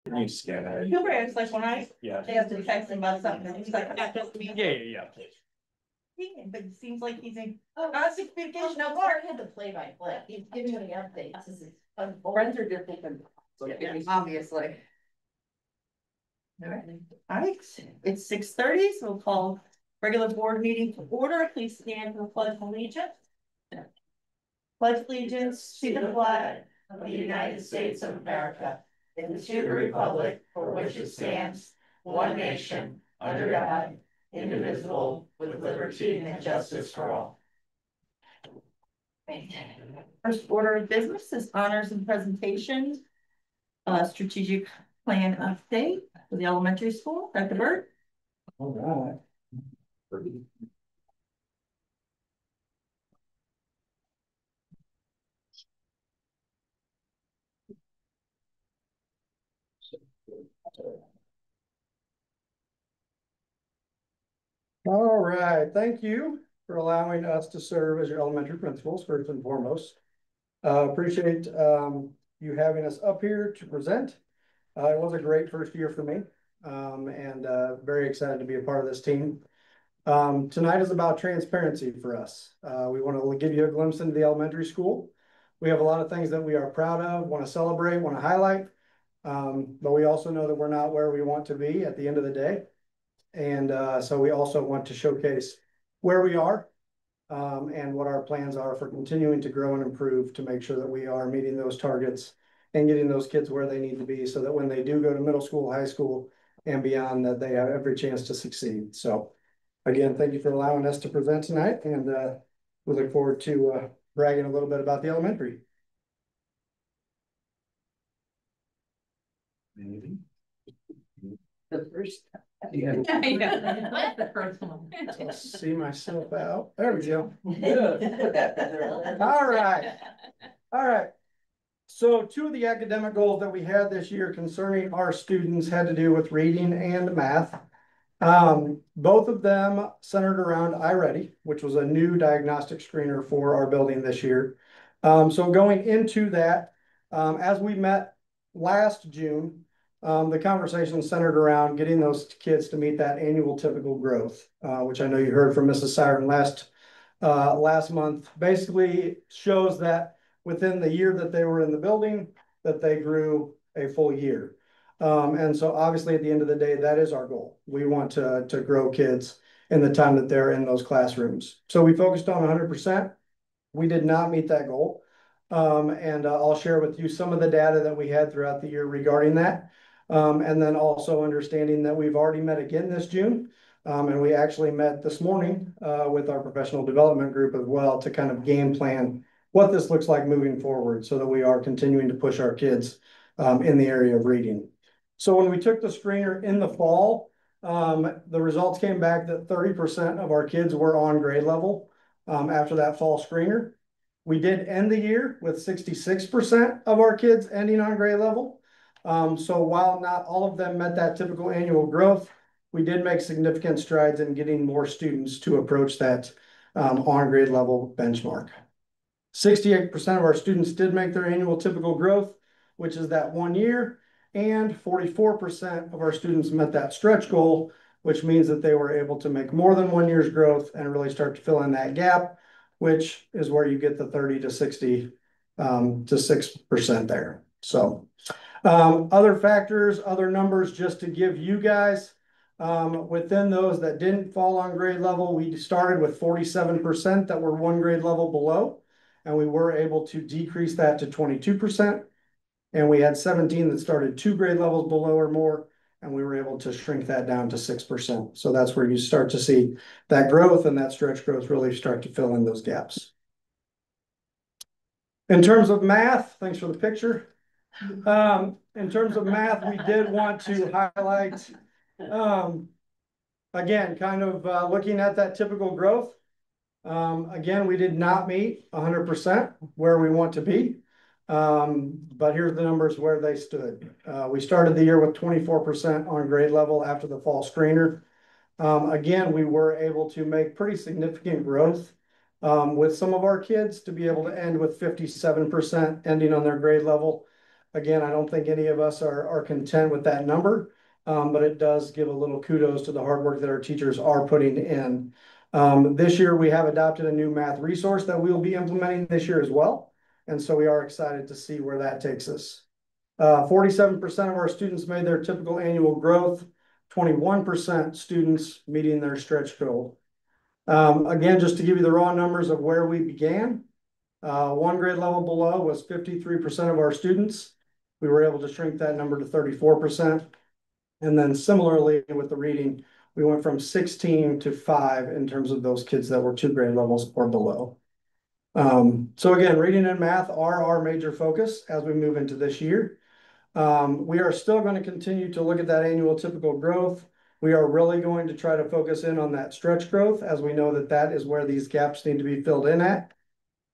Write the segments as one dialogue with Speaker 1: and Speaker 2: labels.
Speaker 1: You scan it.
Speaker 2: Super, it's like when
Speaker 1: Yeah.
Speaker 2: they have to text him about something, he's like, that doesn't mean.
Speaker 1: Yeah.
Speaker 2: But it seems like he's in constant communication. Now, Mark
Speaker 3: had the play-by-play. He's giving me updates. This is
Speaker 2: friends are different. Obviously. All right, it's 6:30, so we'll call regular board meeting to order. Please stand for the pledge of allegiance. Pledge allegiance to the flag of the United States of America and to the republic for which it stands, one nation, under God, indivisible, with liberty and justice for all. First order of business is honors and presentations. Strategic plan update for the elementary school. Dr. Bird.
Speaker 1: All right. All right, thank you for allowing us to serve as your elementary principals, first and foremost. Appreciate you having us up here to present. It was a great first year for me, and very excited to be a part of this team. Tonight is about transparency for us. We want to give you a glimpse into the elementary school. We have a lot of things that we are proud of, want to celebrate, want to highlight, but we also know that we're not where we want to be at the end of the day. And so we also want to showcase where we are and what our plans are for continuing to grow and improve to make sure that we are meeting those targets and getting those kids where they need to be so that when they do go to middle school, high school, and beyond, that they have every chance to succeed. So again, thank you for allowing us to present tonight, and we look forward to bragging a little bit about the elementary. Maybe.
Speaker 2: The first.
Speaker 3: Yeah.
Speaker 2: The first one.
Speaker 1: See myself out. There we go.
Speaker 2: Yeah.
Speaker 1: All right. So two of the academic goals that we had this year concerning our students had to do with reading and math. Both of them centered around iReady, which was a new diagnostic screener for our building this year. So going into that, as we met last June, the conversation centered around getting those kids to meet that annual typical growth, which I know you heard from Mrs. Siren last month. Basically shows that within the year that they were in the building, that they grew a full year. And so obviously at the end of the day, that is our goal. We want to grow kids in the time that they're in those classrooms. So we focused on 100%. We did not meet that goal. And I'll share with you some of the data that we had throughout the year regarding that. And then also understanding that we've already met again this June. And we actually met this morning with our professional development group as well to kind of game plan what this looks like moving forward so that we are continuing to push our kids in the area of reading. So when we took the screener in the fall, the results came back that 30% of our kids were on grade level after that fall screener. We did end the year with 66% of our kids ending on grade level. So while not all of them met that typical annual growth, we did make significant strides in getting more students to approach that on grade level benchmark. 68% of our students did make their annual typical growth, which is that 1 year, and 44% of our students met that stretch goal, which means that they were able to make more than 1 year's growth and really start to fill in that gap, which is where you get the 30 to 60 to 6% there. So other factors, other numbers, just to give you guys, within those that didn't fall on grade level, we started with 47% that were 1 grade level below, and we were able to decrease that to 22%. And we had 17 that started 2 grade levels below or more, and we were able to shrink that down to 6%. So that's where you start to see that growth and that stretch growth really start to fill in those gaps. In terms of math, thanks for the picture. In terms of math, we did want to highlight, again, kind of looking at that typical growth. Again, we did not meet 100% where we want to be. But here's the numbers where they stood. We started the year with 24% on grade level after the fall screener. Again, we were able to make pretty significant growth with some of our kids to be able to end with 57% ending on their grade level. Again, I don't think any of us are content with that number, but it does give a little kudos to the hard work that our teachers are putting in. This year, we have adopted a new math resource that we'll be implementing this year as well. And so we are excited to see where that takes us. 47% of our students made their typical annual growth, 21% students meeting their stretch goal. Again, just to give you the raw numbers of where we began, one grade level below was 53% of our students. We were able to shrink that number to 34%. And then similarly with the reading, we went from 16 to 5 in terms of those kids that were 2 grade levels or below. So again, reading and math are our major focus as we move into this year. We are still going to continue to look at that annual typical growth. We are really going to try to focus in on that stretch growth, as we know that that is where these gaps need to be filled in at.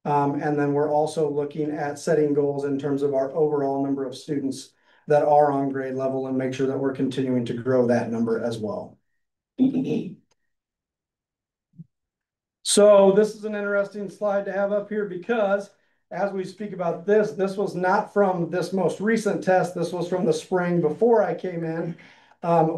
Speaker 1: And then we're also looking at setting goals in terms of our overall number of students that are on grade level and make sure that we're continuing to grow that number as well. So this is an interesting slide to have up here because as we speak about this, this was not from this most recent test. This was from the spring before I came in.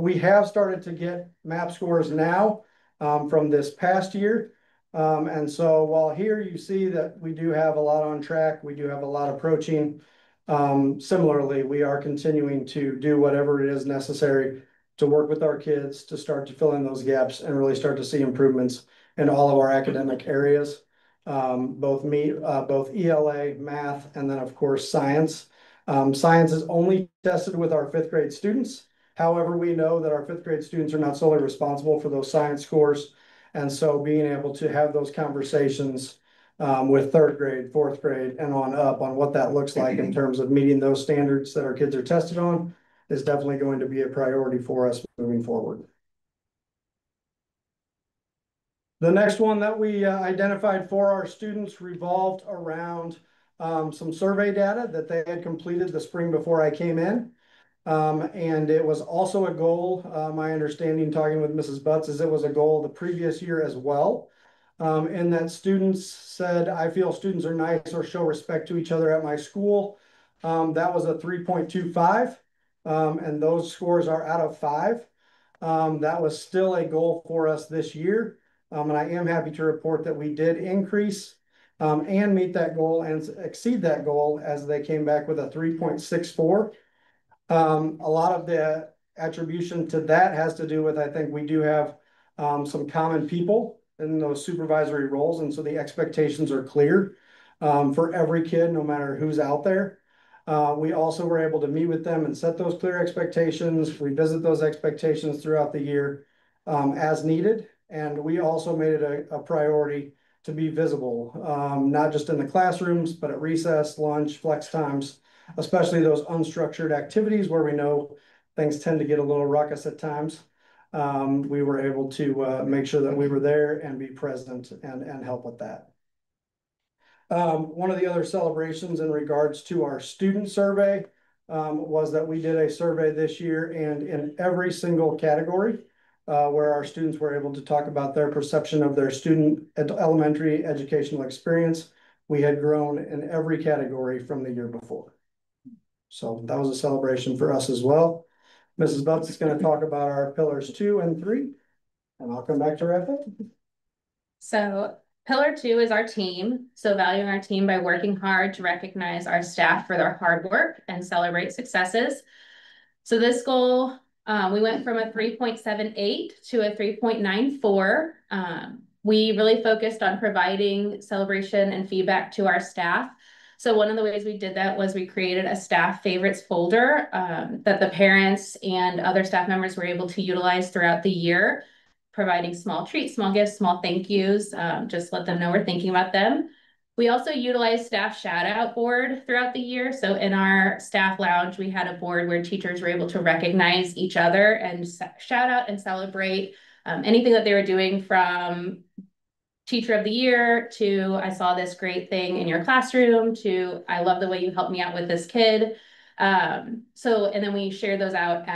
Speaker 1: We have started to get MAP scores now from this past year. And so while here you see that we do have a lot on track, we do have a lot approaching. Similarly, we are continuing to do whatever it is necessary to work with our kids to start to fill in those gaps and really start to see improvements in all of our academic areas, both ELA, math, and then of course science. Science is only tested with our 5th grade students. However, we know that our 5th grade students are not solely responsible for those science scores. And so being able to have those conversations with 3rd grade, 4th grade, and on up on what that looks like in terms of meeting those standards that our kids are tested on is definitely going to be a priority for us moving forward. The next one that we identified for our students revolved around some survey data that they had completed the spring before I came in. And it was also a goal, my understanding talking with Mrs. Butts is it was a goal the previous year as well. And that students said, I feel students are nice or show respect to each other at my school. That was a 3.25, and those scores are out of 5. That was still a goal for us this year. And I am happy to report that we did increase and meet that goal and exceed that goal as they came back with a 3.64. A lot of the attribution to that has to do with, I think we do have some common people in those supervisory roles. And so the expectations are clear for every kid, no matter who's out there. We also were able to meet with them and set those clear expectations, revisit those expectations throughout the year as needed. And we also made it a priority to be visible, not just in the classrooms, but at recess, lunch, flex times, especially those unstructured activities where we know things tend to get a little ruckus at times. We were able to make sure that we were there and be present and help with that. One of the other celebrations in regards to our student survey was that we did a survey this year, and in every single category where our students were able to talk about their perception of their student elementary educational experience, we had grown in every category from the year before. So that was a celebration for us as well. Mrs. Butts is going to talk about our pillars 2 and 3, and I'll come back to wrap up.
Speaker 4: So pillar 2 is our team. So valuing our team by working hard to recognize our staff for their hard work and celebrate successes. So this goal, we went from a 3.78 to a 3.94. We really focused on providing celebration and feedback to our staff. So one of the ways we did that was we created a staff favorites folder that the parents and other staff members were able to utilize throughout the year, providing small treats, small gifts, small thank yous, just let them know we're thinking about them. We also utilized staff shout out board throughout the year. So in our staff lounge, we had a board where teachers were able to recognize each other and shout out and celebrate anything that they were doing, from teacher of the year to I saw this great thing in your classroom to I love the way you helped me out with this kid. And then we share those out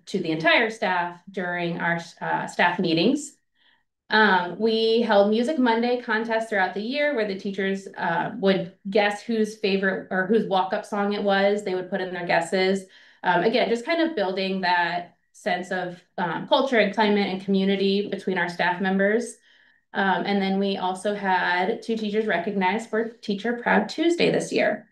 Speaker 4: to the entire staff during our staff meetings. We held Music Monday contests throughout the year where the teachers would guess whose favorite or whose walk-up song it was. They would put in their guesses. Again, just kind of building that sense of culture and climate and community between our staff members. And then we also had 2 teachers recognized for Teacher Proud Tuesday this year.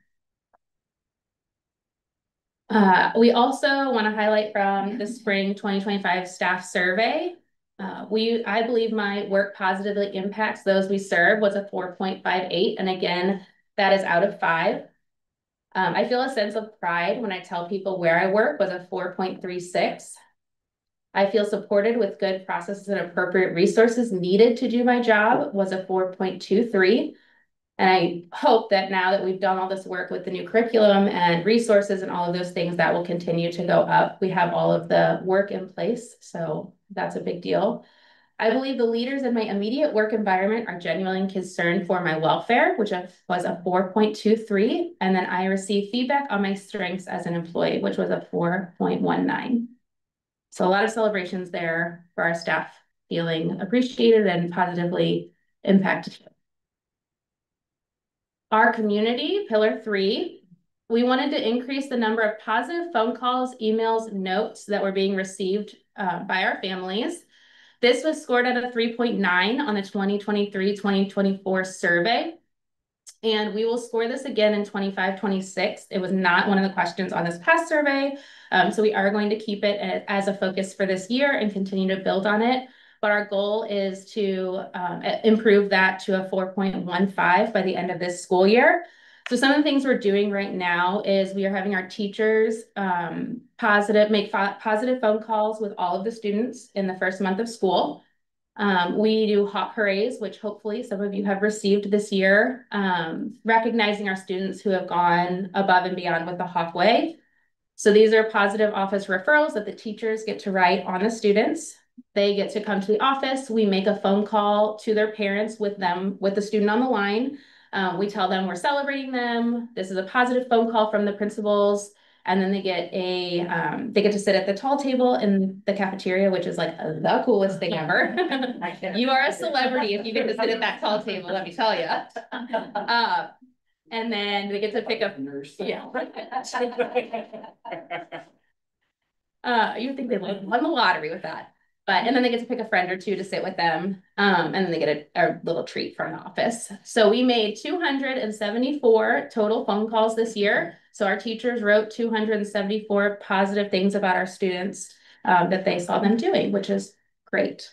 Speaker 4: We also want to highlight from the spring 2025 staff survey. I believe my work positively impacts those we serve was a 4.58. And again, that is out of 5. I feel a sense of pride when I tell people where I work was a 4.36. I feel supported with good processes and appropriate resources needed to do my job was a 4.23. And I hope that now that we've done all this work with the new curriculum and resources and all of those things, that will continue to go up. We have all of the work in place, so that's a big deal. I believe the leaders in my immediate work environment are genuinely concerned for my welfare, which was a 4.23. And then I received feedback on my strengths as an employee, which was a 4.19. So a lot of celebrations there for our staff feeling appreciated and positively impacted. Our community, pillar 3, we wanted to increase the number of positive phone calls, emails, notes that were being received by our families. This was scored at a 3.9 on the 2023-2024 survey. And we will score this again in 25-26. It was not one of the questions on this past survey. So we are going to keep it as a focus for this year and continue to build on it. But our goal is to improve that to a 4.15 by the end of this school year. So some of the things we're doing right now is we are having our teachers make positive phone calls with all of the students in the first month of school. We do hot parades, which hopefully some of you have received this year, recognizing our students who have gone above and beyond with the Hawk Way. So these are positive office referrals that the teachers get to write on the students. They get to come to the office. We make a phone call to their parents with the student on the line. We tell them we're celebrating them. This is a positive phone call from the principals. And then they get to sit at the tall table in the cafeteria, which is like the coolest thing ever. You are a celebrity if you get to sit at that tall table, let me tell you. And then they get to pick up nurse. Yeah. You would think they won the lottery with that. And then they get to pick a friend or 2 to sit with them. And then they get a little treat from the office. So we made 274 total phone calls this year. So our teachers wrote 274 positive things about our students that they saw them doing, which is great.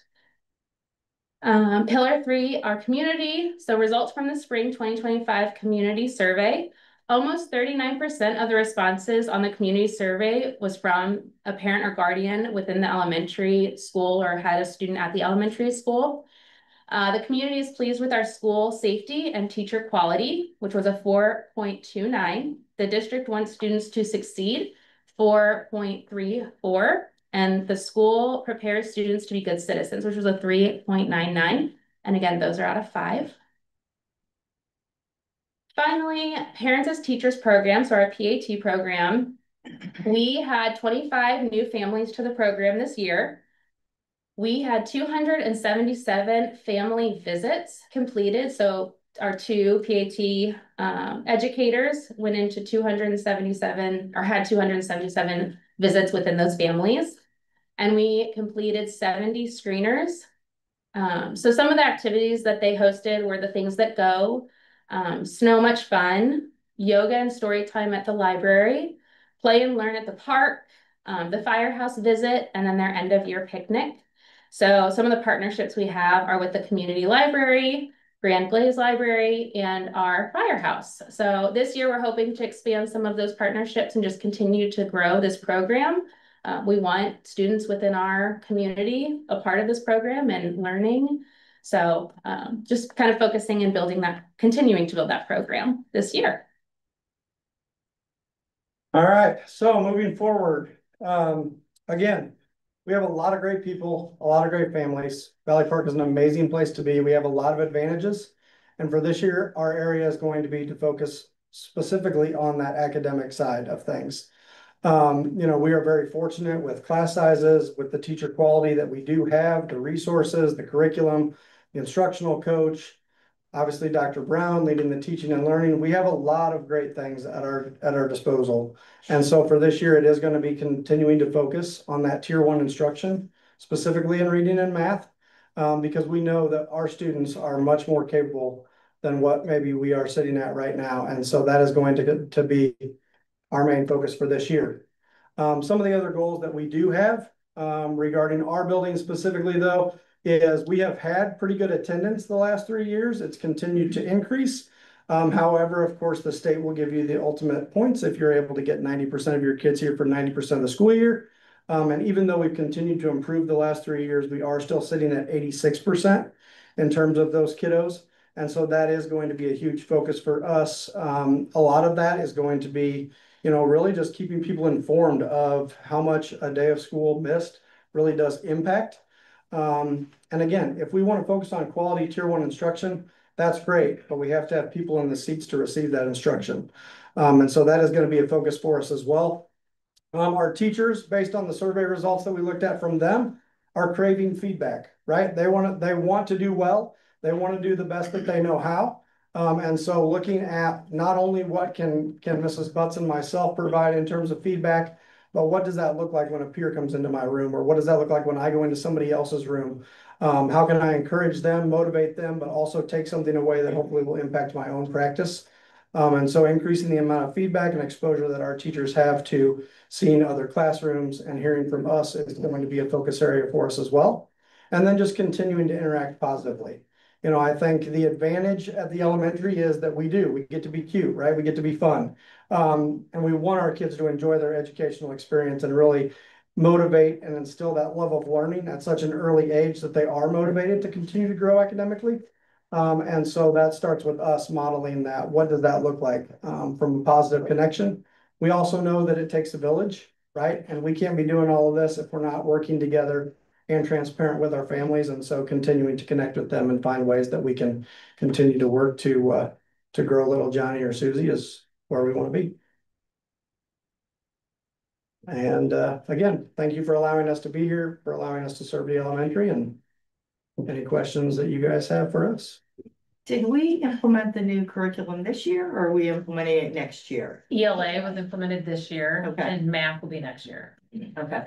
Speaker 4: Pillar 3, our community. So results from the spring 2025 community survey. Almost 39% of the responses on the community survey was from a parent or guardian within the elementary school or had a student at the elementary school. The community is pleased with our school safety and teacher quality, which was a 4.29. The district wants students to succeed, 4.34. And the school prepares students to be good citizens, which was a 3.99. And again, those are out of 5. Finally, Parents as Teachers program, so our PAT program. We had 25 new families to the program this year. We had 277 family visits completed. So our 2 PAT educators went into 277 or had 277 visits within those families. And we completed 70 screeners. So some of the activities that they hosted were the things that go. Snow Much Fun, yoga and story time at the library, play and learn at the park, the firehouse visit, and then their end of year picnic. So some of the partnerships we have are with the community library, Grand Glaze Library, and our firehouse. So this year we're hoping to expand some of those partnerships and just continue to grow this program. We want students within our community a part of this program and learning. So just kind of focusing and continuing to build that program this year.
Speaker 1: All right, so moving forward, again, we have a lot of great people, a lot of great families. Valley Park is an amazing place to be. We have a lot of advantages. And for this year, our area is going to be to focus specifically on that academic side of things. We are very fortunate with class sizes, with the teacher quality that we do have, the resources, the curriculum, the instructional coach, obviously Dr. Brown leading the teaching and learning. We have a lot of great things at our disposal. And so for this year, it is going to be continuing to focus on that tier one instruction, specifically in reading and math, because we know that our students are much more capable than what maybe we are sitting at right now. And so that is going to be our main focus for this year. Some of the other goals that we do have regarding our building specifically, though, is we have had pretty good attendance the last 3 years. It's continued to increase. However, of course, the state will give you the ultimate points if you're able to get 90% of your kids here for 90% of the school year. And even though we've continued to improve the last 3 years, we are still sitting at 86% in terms of those kiddos. And so that is going to be a huge focus for us. A lot of that is going to be really just keeping people informed of how much a day of school missed really does impact. And again, if we want to focus on quality tier one instruction, that's great, but we have to have people in the seats to receive that instruction. And so that is going to be a focus for us as well. Our teachers, based on the survey results that we looked at from them, are craving feedback, right? They want to do well. They want to do the best that they know how. And so looking at not only what can Mrs. Butts and myself provide in terms of feedback, but what does that look like when a peer comes into my room, or what does that look like when I go into somebody else's room? How can I encourage them, motivate them, but also take something away that hopefully will impact my own practice? And so increasing the amount of feedback and exposure that our teachers have to seeing other classrooms and hearing from us is going to be a focus area for us as well. And then just continuing to interact positively. I think the advantage at the elementary is that we get to be cute, right? We get to be fun. And we want our kids to enjoy their educational experience and really motivate and instill that love of learning at such an early age that they are motivated to continue to grow academically. And so that starts with us modeling that. What does that look like from a positive connection? We also know that it takes a village, right? And we can't be doing all of this if we're not working together and transparent with our families. And so continuing to connect with them and find ways that we can continue to work to grow little Johnny or Susie is where we want to be. And again, thank you for allowing us to be here, for allowing us to serve the elementary, and any questions that you guys have for us.
Speaker 2: Did we implement the new curriculum this year, or are we implementing it next year?
Speaker 5: ELA was implemented this year,
Speaker 2: Okay.
Speaker 5: and math will be next year.
Speaker 2: Okay.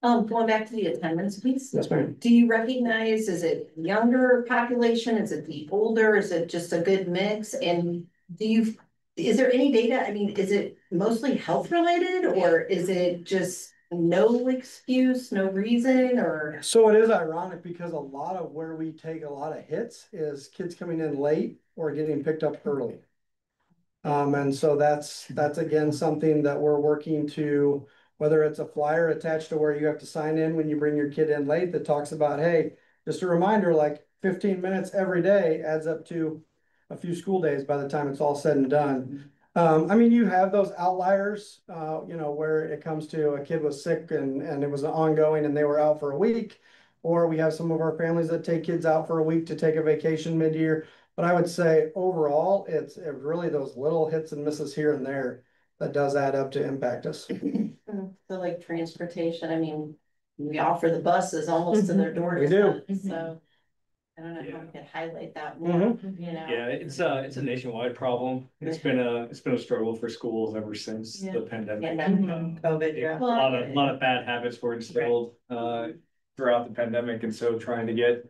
Speaker 3: Going back to the attendance piece.
Speaker 1: Yes, ma'am.
Speaker 3: Do you recognize, is it younger population? Is it the older? Is it just a good mix? And is there any data? I mean, is it mostly health related, or is it just no excuse, no reason, or?
Speaker 1: So it is ironic because a lot of where we take a lot of hits is kids coming in late or getting picked up early. And so that's again something that we're working to, whether it's a flyer attached to where you have to sign in when you bring your kid in late that talks about, hey, just a reminder, like 15 minutes every day adds up to a few school days by the time it's all said and done. I mean, you have those outliers, where it comes to a kid was sick and it was ongoing and they were out for a week, or we have some of our families that take kids out for a week to take a vacation mid-year. But I would say overall, it's really those little hits and misses here and there that does add up to impact us.
Speaker 3: So like transportation, I mean, we offer the buses almost to their door.
Speaker 1: We do.
Speaker 3: So I don't know how we could highlight that more,
Speaker 1: Mhm.
Speaker 6: Yeah, it's a nationwide problem. It's been a struggle for schools ever since the pandemic.
Speaker 2: COVID, yeah.
Speaker 6: A lot of bad habits were instilled throughout the pandemic, and so trying to get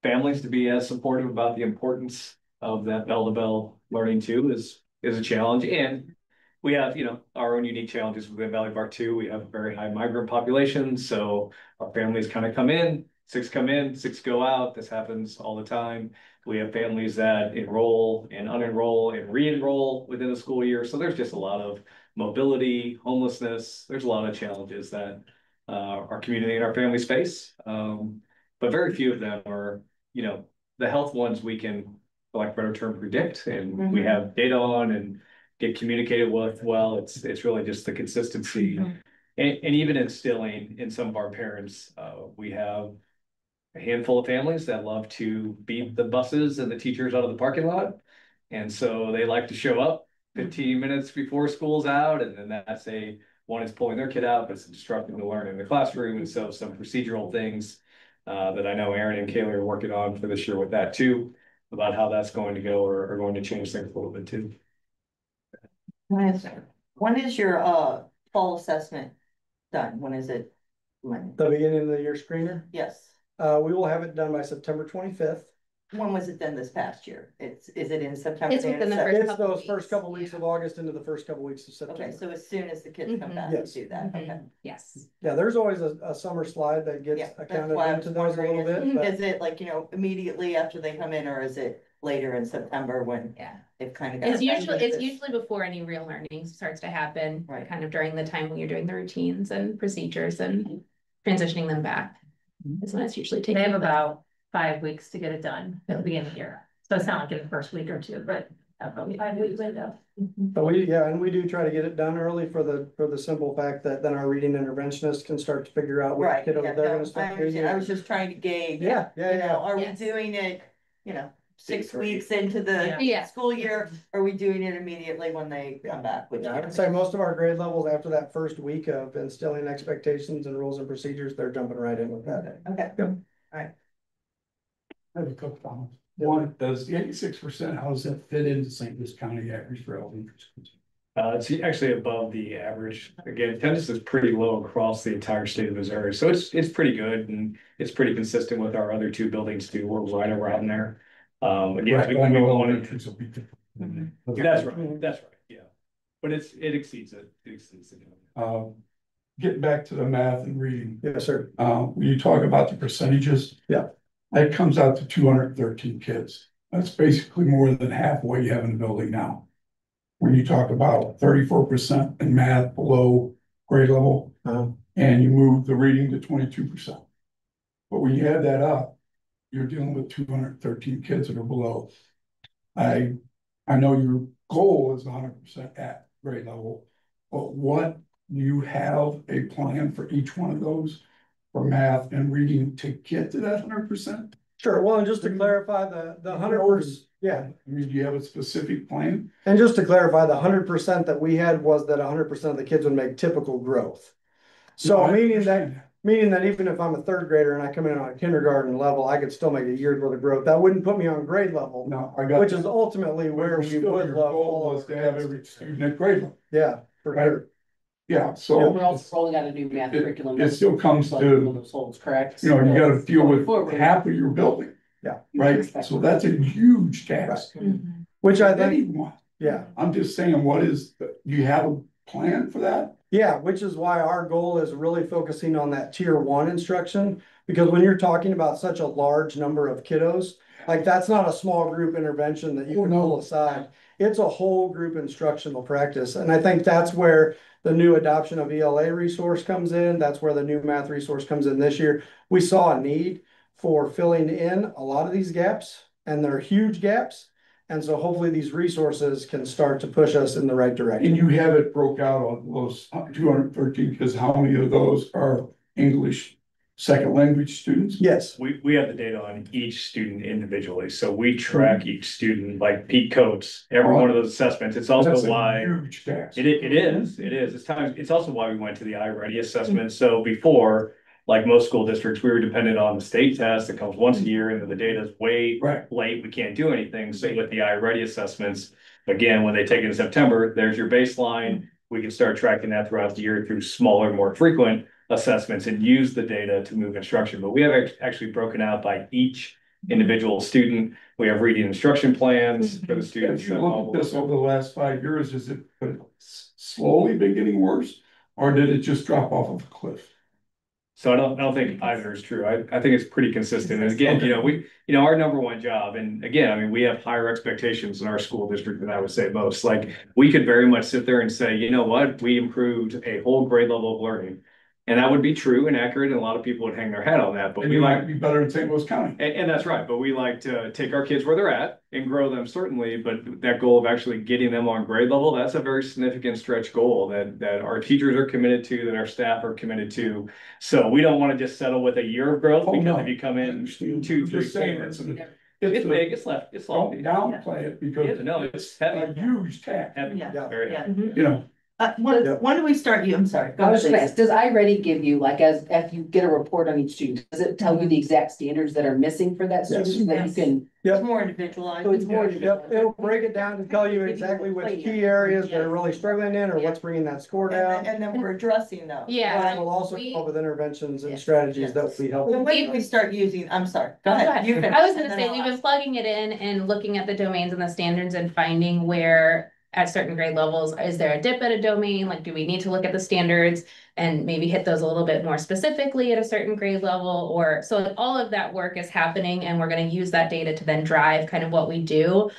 Speaker 6: families to be as supportive about the importance of that bell-to-bell learning too is a challenge. And we have, our own unique challenges within Valley Park too. We have a very high migrant population, so our families kind of come in, 6 come in, 6 go out. This happens all the time. We have families that enroll and unenroll and re-enroll within the school year. So there's just a lot of mobility, homelessness. There's a lot of challenges that our community and our families face. But very few of them are, the health ones we can, for lack of a better term, predict, and we have data on and get communicated with. Well, it's really just the consistency and even instilling in some of our parents. We have a handful of families that love to beat the buses and the teachers out of the parking lot. And so they like to show up 15 minutes before school's out, and then that's one is pulling their kid out, but it's disrupting the learning in the classroom, and so some procedural things that I know Aaron and Kaylee are working on for this year with that too, about how that's going to go, or going to change things a little bit too.
Speaker 2: When is your fall assessment done? When is it? When?
Speaker 1: The beginning of the year screener,
Speaker 2: Yes.
Speaker 1: we will have it done by September 25th.
Speaker 2: When was it done this past year? Is it in September?
Speaker 4: It's within the
Speaker 2: September?
Speaker 4: first
Speaker 1: It's
Speaker 4: couple
Speaker 1: those
Speaker 4: weeks.
Speaker 1: first couple weeks of August into the first couple weeks of
Speaker 2: Okay,
Speaker 1: September.
Speaker 2: so as soon as the kids come
Speaker 4: Mhm.
Speaker 2: back, we
Speaker 1: Yes.
Speaker 2: do that, okay.
Speaker 4: Yes.
Speaker 1: Yeah, there's always a summer slide that
Speaker 2: Yeah,
Speaker 1: gets
Speaker 2: that's
Speaker 1: accounted
Speaker 2: why I
Speaker 1: into
Speaker 2: was
Speaker 1: those a little
Speaker 2: wondering,
Speaker 1: bit.
Speaker 2: is it like, immediately after they come in, or is it later in September when
Speaker 4: Yeah.
Speaker 2: they've kind of got?
Speaker 4: It's usually before any real learning starts to happen,
Speaker 2: Right.
Speaker 4: kind of during the time when you're doing the routines and procedures and transitioning them back. Is when it's usually taking.
Speaker 5: They have
Speaker 4: place.
Speaker 5: about 5 weeks to get it done at the beginning of the year. So it's not like in the first week or two, but probably 5 weeks window.
Speaker 1: But and we do try to get it done early for the simple fact that then our reading interventionist can start to figure out
Speaker 2: Right,
Speaker 1: what kiddos
Speaker 2: yeah,
Speaker 1: they're
Speaker 2: no,
Speaker 1: gonna
Speaker 2: I
Speaker 1: start
Speaker 2: understand.
Speaker 1: reading.
Speaker 2: I was just trying to gauge.
Speaker 1: Yeah.
Speaker 2: Are we
Speaker 4: Yes.
Speaker 2: doing it, 6
Speaker 6: Right.
Speaker 2: weeks into the
Speaker 4: Yeah.
Speaker 2: school year? Or are we doing it immediately when they come back? Which
Speaker 1: Yeah, I would say most of our grade levels after that first week of instilling expectations and rules and procedures, they're jumping right in with that.
Speaker 2: Okay.
Speaker 1: Yep.
Speaker 7: I have a couple comments. One, does the 86%, how does that fit into St. Louis County average for elementary schools?
Speaker 6: It's actually above the average. Again, attendance is pretty low across the entire state of Missouri, so it's pretty good, and it's pretty consistent with our other two buildings too. We're right around there. Again,
Speaker 7: Right, but I know elementaries will be different.
Speaker 6: That's right, yeah. But it exceeds it. It exceeds it.
Speaker 7: Getting back to the math and reading,
Speaker 1: Yes, sir.
Speaker 7: when you talk about the percentages.
Speaker 1: Yeah.
Speaker 7: That comes out to 213 kids. That's basically more than half what you have in the building now. When you talk about 34% in math below grade level, and you move the reading to 22%. But when you add that up, you're dealing with 213 kids that are below. I know your goal is 100% at grade level, but do you have a plan for each one of those for math and reading to get to that 100%?
Speaker 1: Sure, well, and just to clarify the 100%, yeah.
Speaker 7: I mean, do you have a specific plan?
Speaker 1: And just to clarify, the 100% that we had was that 100% of the kids would make typical growth. So
Speaker 7: No, I
Speaker 1: meaning
Speaker 7: understand
Speaker 1: that even if I'm a third grader and I come in on a kindergarten level, I could still make a year's worth of growth. That wouldn't put me on grade level,
Speaker 7: No, I got.
Speaker 1: which is ultimately where we
Speaker 7: Still,
Speaker 1: would
Speaker 7: your
Speaker 1: love
Speaker 7: goal
Speaker 1: all
Speaker 7: was
Speaker 1: of
Speaker 7: to
Speaker 1: our
Speaker 7: have
Speaker 1: kids.
Speaker 7: every student at grade level.
Speaker 1: Yeah, for
Speaker 7: Right.
Speaker 1: sure.
Speaker 7: Yeah, so
Speaker 8: We're also rolling out a new math
Speaker 7: It-
Speaker 8: curriculum.
Speaker 7: it still comes
Speaker 8: like
Speaker 7: to,
Speaker 8: those holds, correct?
Speaker 7: you gotta deal with
Speaker 8: Forward.
Speaker 7: half of your building.
Speaker 1: Yeah.
Speaker 7: Right, so that's a huge task.
Speaker 1: Which I think,
Speaker 7: Anyone,
Speaker 1: yeah.
Speaker 7: I'm just saying, do you have a plan for that?
Speaker 1: Yeah, which is why our goal is really focusing on that tier 1 instruction, because when you're talking about such a large number of kiddos, like that's not a small group intervention that you
Speaker 7: Oh,
Speaker 1: can
Speaker 7: no.
Speaker 1: pull aside. It's a whole group instructional practice. And I think that's where the new adoption of ELA resource comes in. That's where the new math resource comes in this year. We saw a need for filling in a lot of these gaps, and they're huge gaps. And so hopefully these resources can start to push us in the right direction.
Speaker 7: And you have it broke out on those 213, because how many of those are English second language students?
Speaker 1: Yes.
Speaker 6: We have the data on each student individually, so we track each student like Pete Coates, every one of those assessments. It's also
Speaker 7: That's a
Speaker 6: why.
Speaker 7: huge task.
Speaker 6: It is. It's also why we went to the iReady assessment. So before, like most school districts, we were dependent on the state test that comes once a year, and the data is way
Speaker 7: Right.
Speaker 6: late. We can't do anything. So with the iReady assessments, again, when they take it in September, there's your baseline. We can start tracking that throughout the year through smaller, more frequent assessments and use the data to move instruction. But we have actually broken out by each individual student. We have reading instruction plans for the
Speaker 7: If
Speaker 6: students.
Speaker 7: you look at this over the last 5 years, has it slowly been getting worse, or did it just drop off of a cliff?
Speaker 6: So I don't think either is true. I think it's pretty consistent. And again, our number one job, and again, I mean, we have higher expectations in our school district than I would say most. Like, we could very much sit there and say, you know what, we improved a whole grade level of learning. And that would be true and accurate, and a lot of people would hang their hat on that, but
Speaker 7: And
Speaker 6: we
Speaker 7: you
Speaker 6: like,
Speaker 7: might be better in St. Louis County.
Speaker 6: and that's right, but we like to take our kids where they're at and grow them certainly, but that goal of actually getting them on grade level, that's a very significant stretch goal that our teachers are committed to, that our staff are committed to. So we don't want to just settle with a year of growth,
Speaker 7: Oh,
Speaker 6: because
Speaker 7: no.
Speaker 6: if you come in
Speaker 7: Understand.
Speaker 6: 2, 3
Speaker 7: Just saying,
Speaker 6: candidates. It's
Speaker 7: a-
Speaker 6: big, it's left, it's
Speaker 7: Don't
Speaker 6: lofty.
Speaker 7: downplay it because
Speaker 6: Yeah, no, it's
Speaker 7: a
Speaker 6: heavy,
Speaker 7: huge task,
Speaker 6: heavy,
Speaker 2: Yeah.
Speaker 6: very heavy.
Speaker 2: Yeah.
Speaker 7: you know.
Speaker 2: When do we start you? I'm sorry. Go
Speaker 8: I was
Speaker 2: ahead,
Speaker 8: just
Speaker 2: please.
Speaker 8: gonna ask, does iReady give you, like, as, if you get a report on each student, does it tell you the exact standards that are missing for that student?
Speaker 1: Yes.
Speaker 8: So that you
Speaker 2: Yes.
Speaker 8: can,
Speaker 2: It's more individualized.
Speaker 8: so it's more.
Speaker 1: Yep, it'll break it down to tell you exactly which key areas they're really struggling in or what's bringing that score down.
Speaker 2: And then we're addressing those.
Speaker 4: Yeah.
Speaker 1: And we'll also
Speaker 4: We-
Speaker 1: come up with interventions and
Speaker 4: Yes.
Speaker 1: strategies that will be helpful.
Speaker 2: When did we start using, I'm sorry, go
Speaker 4: Go
Speaker 2: ahead.
Speaker 4: ahead.
Speaker 2: You finish,
Speaker 4: I was gonna
Speaker 2: and then
Speaker 4: say,
Speaker 2: I'll
Speaker 4: we've been
Speaker 2: ask.
Speaker 4: plugging it in and looking at the domains and the standards and finding where at certain grade levels, is there a dip at a domain? Like, do we need to look at the standards and maybe hit those a little bit more specifically at a certain grade level? Or, so all of that work is happening and we're gonna use that data to then drive kind of what we do.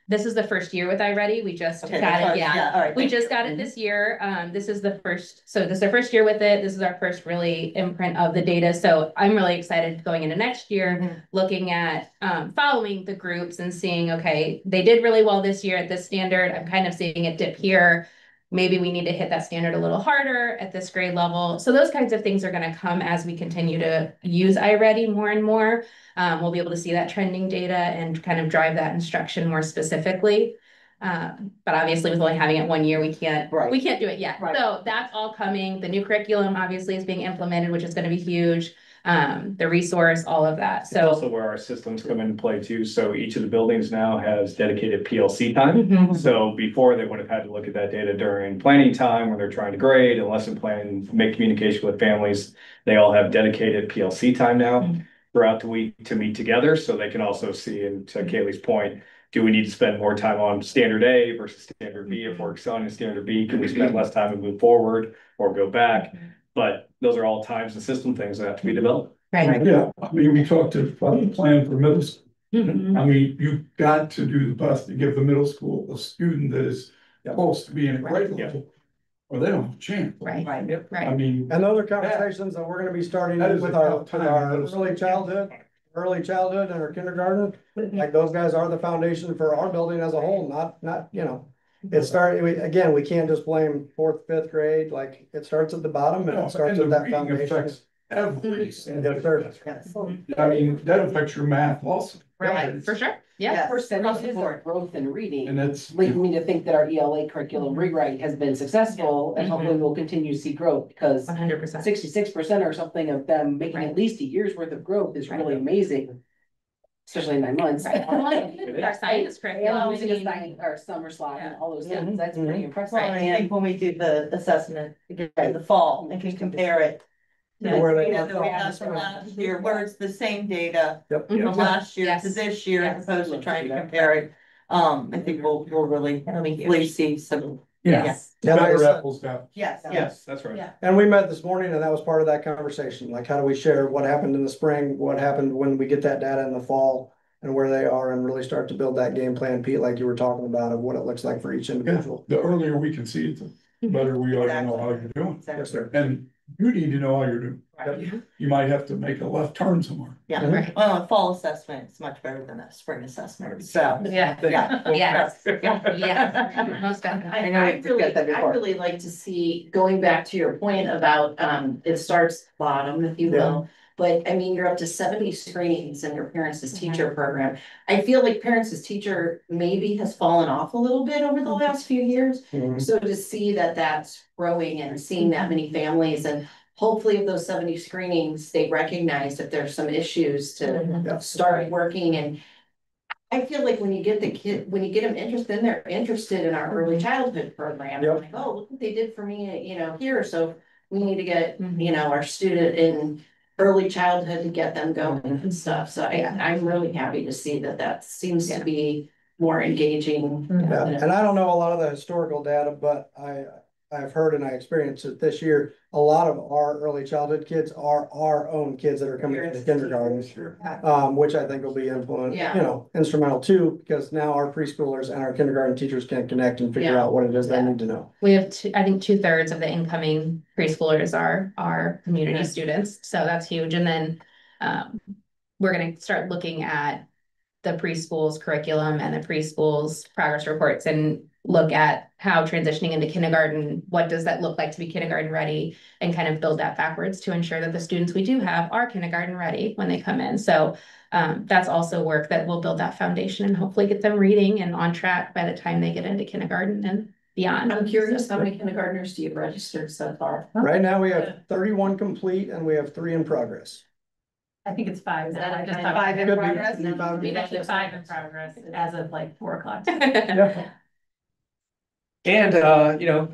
Speaker 4: This is the first year with iReady. We just
Speaker 2: Okay,
Speaker 4: got
Speaker 2: that's
Speaker 4: it,
Speaker 2: all right.
Speaker 4: yeah.
Speaker 2: All right.
Speaker 4: We just got it this year. This is the first, so this is our first year with it. This is our first really imprint of the data. So I'm really excited going into next year,
Speaker 2: Mhm.
Speaker 4: looking at following the groups and seeing, okay, they did really well this year at this standard. I'm kind of seeing it dip here. Maybe we need to hit that standard a little harder at this grade level. So those kinds of things are going to come as we continue to use iReady more and more. We'll be able to see that trending data and kind of drive that instruction more specifically. But obviously with only having it 1 year, we can't do it yet.
Speaker 2: Right.
Speaker 4: So that's all coming. The new curriculum obviously is being implemented, which is going to be huge. The resource, all of that.
Speaker 6: It's
Speaker 4: So
Speaker 6: also where our systems come into play too. So each of the buildings now has dedicated PLC time.
Speaker 4: Mhm.
Speaker 6: So before they would have had to look at that data during planning time when they're trying to grade and lesson plan, make communication with families. They all have dedicated PLC time now
Speaker 4: Mhm.
Speaker 6: throughout the week to meet together. So they can also see, and to Kaylee's point, do we need to spend more time on standard A versus standard B? If we're excelling in standard B, can we spend less time and move forward or go back? But those are all times and system things that have to be developed.
Speaker 4: Right.
Speaker 7: Yeah, I mean, we talked about the plan for middle school.
Speaker 4: Mhm.
Speaker 7: I mean, you've got to do the best to give the middle school a student that is close to being a grade level. Or they don't have a chance.
Speaker 4: Right.
Speaker 2: Right.
Speaker 6: Yep.
Speaker 7: I
Speaker 4: Right.
Speaker 7: mean,
Speaker 1: And those are conversations that we're gonna be starting
Speaker 7: That is
Speaker 1: with
Speaker 7: a
Speaker 1: our,
Speaker 7: tough
Speaker 1: with
Speaker 7: time.
Speaker 1: our early childhood and our kindergarten. Like those guys are the foundation for our building as a whole, not, you know. It started, again, we can't just blame fourth, fifth grade, like it starts at the bottom and
Speaker 7: no,
Speaker 1: it starts
Speaker 7: and
Speaker 1: with
Speaker 7: the
Speaker 1: that
Speaker 7: reading
Speaker 1: foundation.
Speaker 7: affects every single.
Speaker 1: Yes, sir.
Speaker 2: Yes.
Speaker 7: I mean, that affects your math also.
Speaker 4: Right, for sure. Yeah.
Speaker 2: Yes.
Speaker 8: Percentages of growth in reading
Speaker 7: And it's,
Speaker 8: lead me to think that our ELA curriculum rewrite has been successful and hopefully we'll continue to see growth because
Speaker 4: 100%.
Speaker 8: 66% or something of them making
Speaker 4: Right.
Speaker 8: at least a year's worth of growth is
Speaker 4: Right.
Speaker 8: really amazing. Especially in 9 months.
Speaker 4: Right. Our science
Speaker 8: And
Speaker 4: curriculum.
Speaker 8: using a science or summer slot and all those
Speaker 1: Yeah.
Speaker 8: things, that's pretty impressive.
Speaker 2: Well, I think when we do the assessment again in the fall and can compare it. To the
Speaker 1: Where they
Speaker 2: data
Speaker 1: left
Speaker 2: that we
Speaker 1: off.
Speaker 2: had from last year, where it's the same data
Speaker 1: Yep.
Speaker 2: from last year to
Speaker 4: Yes.
Speaker 2: this year, as
Speaker 4: Yes.
Speaker 2: opposed to trying to compare it. I think we'll really see some.
Speaker 4: Yes.
Speaker 1: Yeah, like I
Speaker 7: better
Speaker 1: said,
Speaker 7: apples to apples.
Speaker 2: Yes,
Speaker 6: Yes, that's right.
Speaker 2: Yeah.
Speaker 1: and we met this morning and that was part of that conversation, like how do we share what happened in the spring, what happened when we get that data in the fall. And where they are and really start to build that game plan, Pete, like you were talking about, of what it looks like for each individual.
Speaker 7: The earlier we can see it, the better we ought to know how you're doing.
Speaker 1: Yes, sir.
Speaker 7: And you need to know how you're doing.
Speaker 2: Right.
Speaker 7: You might have to make a left turn somewhere.
Speaker 2: Yeah,
Speaker 4: Right.
Speaker 2: well, a fall assessment is much better than a spring assessment, so.
Speaker 4: Yeah.
Speaker 2: Yeah.
Speaker 4: Yes. Yeah. Most definitely.
Speaker 8: I know
Speaker 3: I
Speaker 8: we've got that
Speaker 3: really, I
Speaker 8: before.
Speaker 3: really like to see, going back to your point about, it starts bottom, if you will. But I mean, you're up to 70 screenings in your parents as teacher program. I feel like parents as teacher maybe has fallen off a little bit over the last few years.
Speaker 1: Mhm.
Speaker 3: So to see that that's growing and seeing that many families and hopefully of those 70 screenings, they recognize that there's some issues
Speaker 4: Mhm.
Speaker 3: to start working and. I feel like when you get the kid, when you get them interested, then they're interested in our early childhood program.
Speaker 1: Yep.
Speaker 3: Like, oh, look what they did for me, here, so we need to get,
Speaker 4: Mhm.
Speaker 3: our student in early childhood to get them going and stuff. So I'm really happy to see that that seems to be more engaging.
Speaker 1: Yeah, and I don't know a lot of the historical data, but I've heard and I experienced it this year. A lot of our early childhood kids are our own kids that are coming into kindergarten. Which I think will be instrumental too, because now our preschoolers and our kindergarten teachers can connect and figure out what it is they need to know.
Speaker 4: We have I think 2/3 of the incoming preschoolers are community students, so that's huge. And then we're gonna start looking at the preschool's curriculum and the preschool's progress reports and look at how transitioning into kindergarten, what does that look like to be kindergarten ready, and kind of build that backwards to ensure that the students we do have are kindergarten ready when they come in. So that's also work that will build that foundation and hopefully get them reading and on track by the time they get into kindergarten and beyond.
Speaker 3: I'm curious, how many kindergartners do you have registered so far?
Speaker 1: Right now, we have 31 complete and we have 3 in progress.
Speaker 5: I think it's 5
Speaker 3: Is
Speaker 5: now.
Speaker 3: that
Speaker 5: I just
Speaker 3: a
Speaker 5: talked-
Speaker 2: Five in
Speaker 1: Could be.
Speaker 2: progress?
Speaker 1: Could be five.
Speaker 5: It's actually 5 in progress as of like 4 o'clock.
Speaker 1: Yeah.
Speaker 6: And,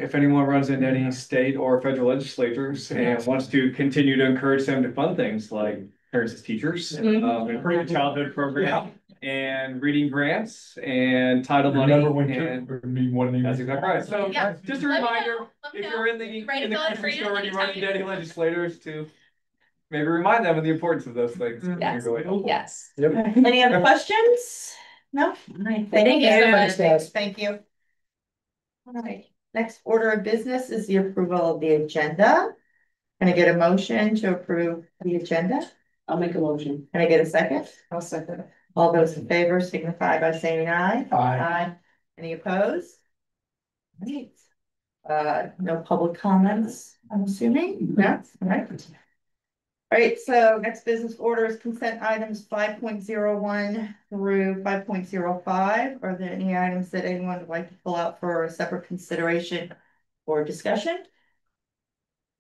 Speaker 6: if anyone runs into any state or federal legislators and wants to continue to encourage them to fund things like parents as teachers, improving childhood program and reading grants and title money. And that's exactly right. So
Speaker 4: Yeah.
Speaker 6: just a
Speaker 4: Let me
Speaker 6: reminder,
Speaker 4: know. Let me
Speaker 6: if
Speaker 4: know.
Speaker 6: you're in the
Speaker 4: Write a bill
Speaker 6: grocery
Speaker 4: for you
Speaker 6: store and you run into
Speaker 4: anytime.
Speaker 6: any legislators to maybe remind them of the importance of those things. It'd be
Speaker 4: Yes.
Speaker 6: really helpful.
Speaker 4: Yes.
Speaker 2: Any other questions? No? Thank
Speaker 4: you so much.
Speaker 1: Thanks, guys.
Speaker 2: Thank you. All right, next order of business is the approval of the agenda. Can I get a motion to approve the agenda?
Speaker 8: I'll make a motion.
Speaker 2: Can I get a second?
Speaker 3: I'll second.
Speaker 2: All those in favor signify by saying aye.
Speaker 7: Aye.
Speaker 2: Any opposed? Right. No public comments, I'm assuming, no, all right. All right, so next business order is consent items 5.01 through 5.05. Are there any items that anyone would like to pull out for a separate consideration or discussion?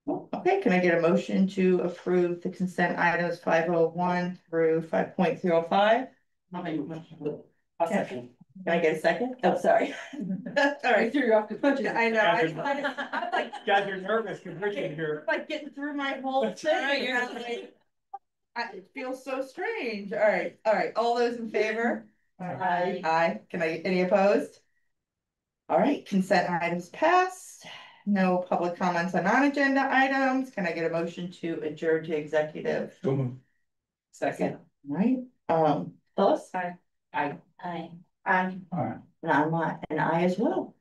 Speaker 2: Okay, can I get a motion to approve the consent items 5.01 through 5.05?
Speaker 8: I'll make a motion.
Speaker 2: Can I get a second? Oh, sorry. All right.
Speaker 8: Threw you off the budget.
Speaker 2: I know, I'm like,
Speaker 6: Guys, you're nervous because Richard's here.
Speaker 2: like getting through my whole thing. You know, like, it feels so strange. All right, all those in favor?
Speaker 3: Aye.
Speaker 2: Aye. Any opposed? All right, consent items passed. No public comments on non-agenda items. Can I get a motion to adjourn to executive?
Speaker 8: Second.
Speaker 2: All right, Phyllis?
Speaker 3: Aye.
Speaker 2: Aye.
Speaker 3: Aye.
Speaker 2: Aye.
Speaker 7: Aye.
Speaker 2: And I'm an aye as well.